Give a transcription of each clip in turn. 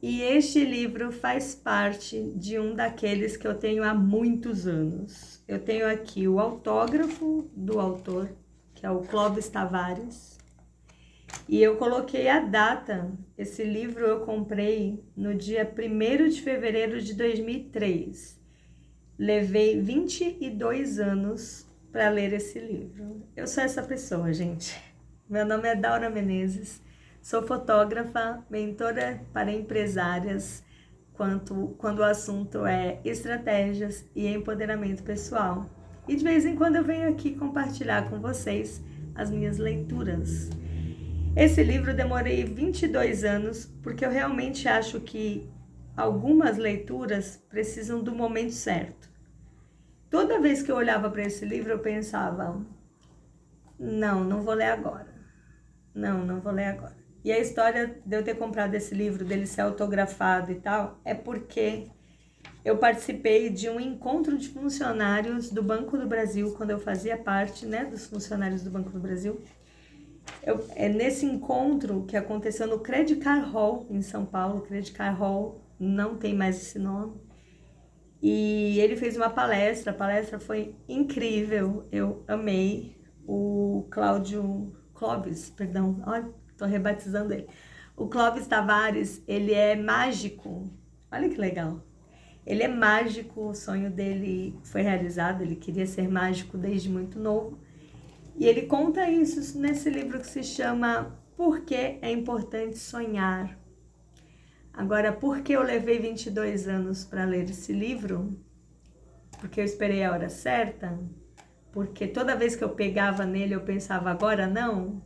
E este livro faz parte de um daqueles que eu tenho há muitos anos. Eu tenho aqui o autógrafo do autor, que é o Clóvis Tavares. E eu coloquei a data. Esse livro eu comprei no dia 1º de fevereiro de 2003. Levei 22 anos para ler esse livro. Eu sou essa pessoa, gente. Meu nome é Daura Menezes. Sou fotógrafa, mentora para empresárias, quando o assunto é estratégias e empoderamento pessoal. E de vez em quando eu venho aqui compartilhar com vocês as minhas leituras. Esse livro eu demorei 22 anos, porque eu realmente acho que algumas leituras precisam do momento certo. Toda vez que eu olhava para esse livro, eu pensava, não vou ler agora. Não vou ler agora. E a história de eu ter comprado esse livro, dele ser autografado e tal, é porque eu participei de um encontro de funcionários do Banco do Brasil, quando eu fazia parte, dos funcionários do Banco do Brasil. É nesse encontro que aconteceu no Credit Card Hall, em São Paulo. Credit Card Hall não tem mais esse nome. E ele fez uma palestra, a palestra foi incrível, eu amei. O Clóvis, olha, tô rebatizando ele. O Clóvis Tavares, ele é mágico, olha que legal. Ele é mágico, o sonho dele foi realizado, ele queria ser mágico desde muito novo. E ele conta isso nesse livro que se chama Por que é importante sonhar? Agora, por que eu levei 22 anos para ler esse livro? Porque eu esperei a hora certa? Porque toda vez que eu pegava nele, eu pensava, agora não?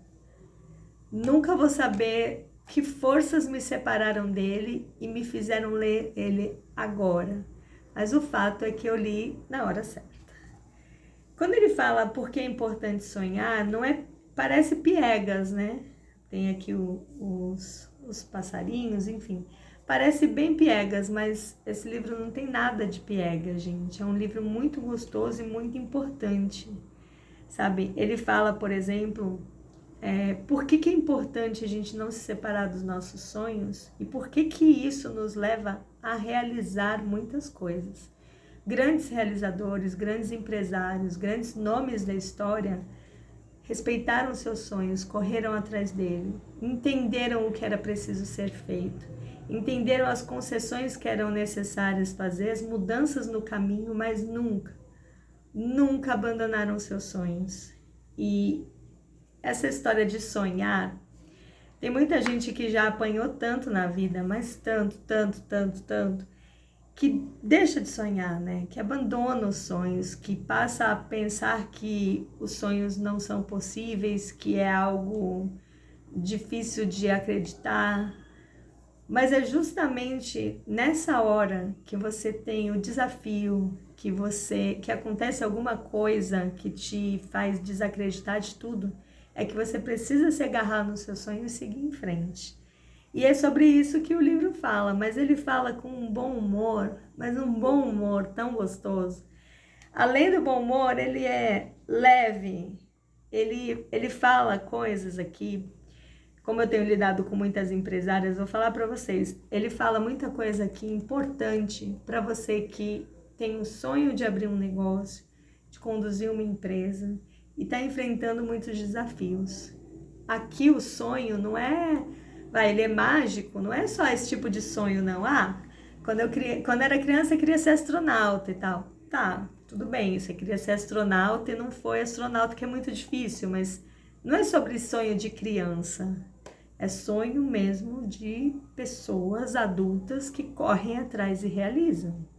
Nunca vou saber que forças me separaram dele e me fizeram ler ele agora. Mas o fato é que eu li na hora certa. Quando ele fala por que é importante sonhar, não é, parece piegas, né? Tem aqui os passarinhos, enfim. Parece bem piegas, mas esse livro não tem nada de piegas, gente. É um livro muito gostoso e muito importante, sabe? Ele fala, por exemplo, por que é importante a gente não se separar dos nossos sonhos e por que isso nos leva a realizar muitas coisas. Grandes realizadores, grandes empresários, grandes nomes da história respeitaram seus sonhos, correram atrás dele, entenderam o que era preciso ser feito, entenderam as concessões que eram necessárias fazer, as mudanças no caminho, mas nunca abandonaram seus sonhos. E essa história de sonhar, tem muita gente que já apanhou tanto na vida, mas tanto, que deixa de sonhar, né? Que abandona os sonhos, que passa a pensar que os sonhos não são possíveis, que é algo difícil de acreditar. Mas é justamente nessa hora que você tem o desafio, que acontece alguma coisa que te faz desacreditar de tudo, é que você precisa se agarrar no seu sonho e seguir em frente. E é sobre isso que o livro fala, mas ele fala com um bom humor, mas um bom humor tão gostoso. Além do bom humor, ele é leve, ele fala coisas aqui, como eu tenho lidado com muitas empresárias, vou falar para vocês, ele fala muita coisa aqui importante para você que tem um sonho de abrir um negócio, de conduzir uma empresa e está enfrentando muitos desafios. Aqui o sonho não é... ele é mágico, não é só esse tipo de sonho, não. Quando era criança, eu queria ser astronauta e tal. Tá, tudo bem, você queria ser astronauta e não foi astronauta, que é muito difícil, mas não é sobre sonho de criança. É sonho mesmo de pessoas adultas que correm atrás e realizam.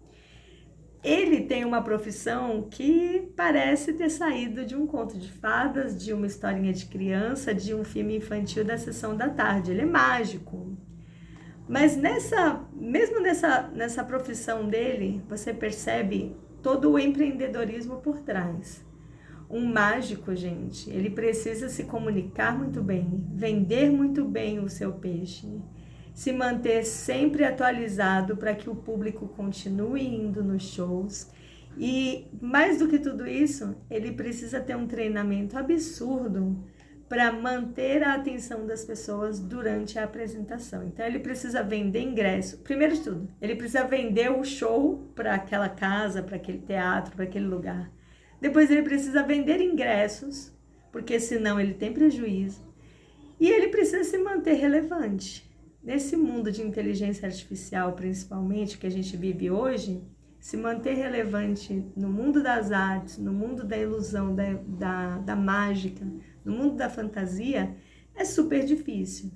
Ele tem uma profissão que parece ter saído de um conto de fadas, de uma historinha de criança, de um filme infantil da sessão da tarde. Ele é mágico. Mas mesmo nessa profissão dele, você percebe todo o empreendedorismo por trás. Um mágico, gente, ele precisa se comunicar muito bem, vender muito bem o seu peixe, se manter sempre atualizado para que o público continue indo nos shows. E mais do que tudo isso, ele precisa ter um treinamento absurdo para manter a atenção das pessoas durante a apresentação. Então, ele precisa vender ingresso. Primeiro de tudo, ele precisa vender o show para aquela casa, para aquele teatro, para aquele lugar. Depois, ele precisa vender ingressos, porque senão ele tem prejuízo. E ele precisa se manter relevante. Nesse mundo de inteligência artificial, principalmente, que a gente vive hoje, se manter relevante no mundo das artes, no mundo da ilusão, da mágica, no mundo da fantasia, é super difícil.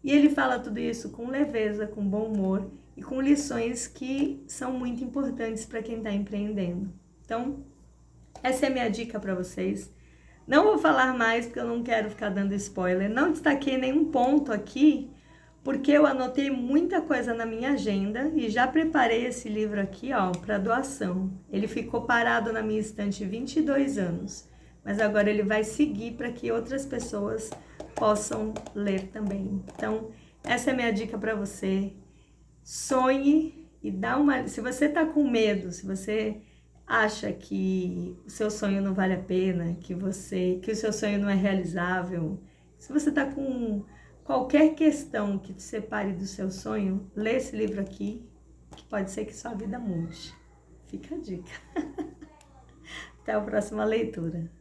E ele fala tudo isso com leveza, com bom humor e com lições que são muito importantes para quem está empreendendo. Então, essa é a minha dica para vocês. Não vou falar mais porque eu não quero ficar dando spoiler. Não destaquei nenhum ponto aqui, porque eu anotei muita coisa na minha agenda e já preparei esse livro aqui, ó, para doação. Ele ficou parado na minha estante 22 anos, mas agora ele vai seguir para que outras pessoas possam ler também. Então, essa é a minha dica para você. Sonhe e dá uma... Se você tá com medo, se você acha que o seu sonho não vale a pena, que o seu sonho não é realizável, se você tá com qualquer questão que te separe do seu sonho, lê esse livro aqui, que pode ser que sua vida mude. Fica a dica. Até a próxima leitura.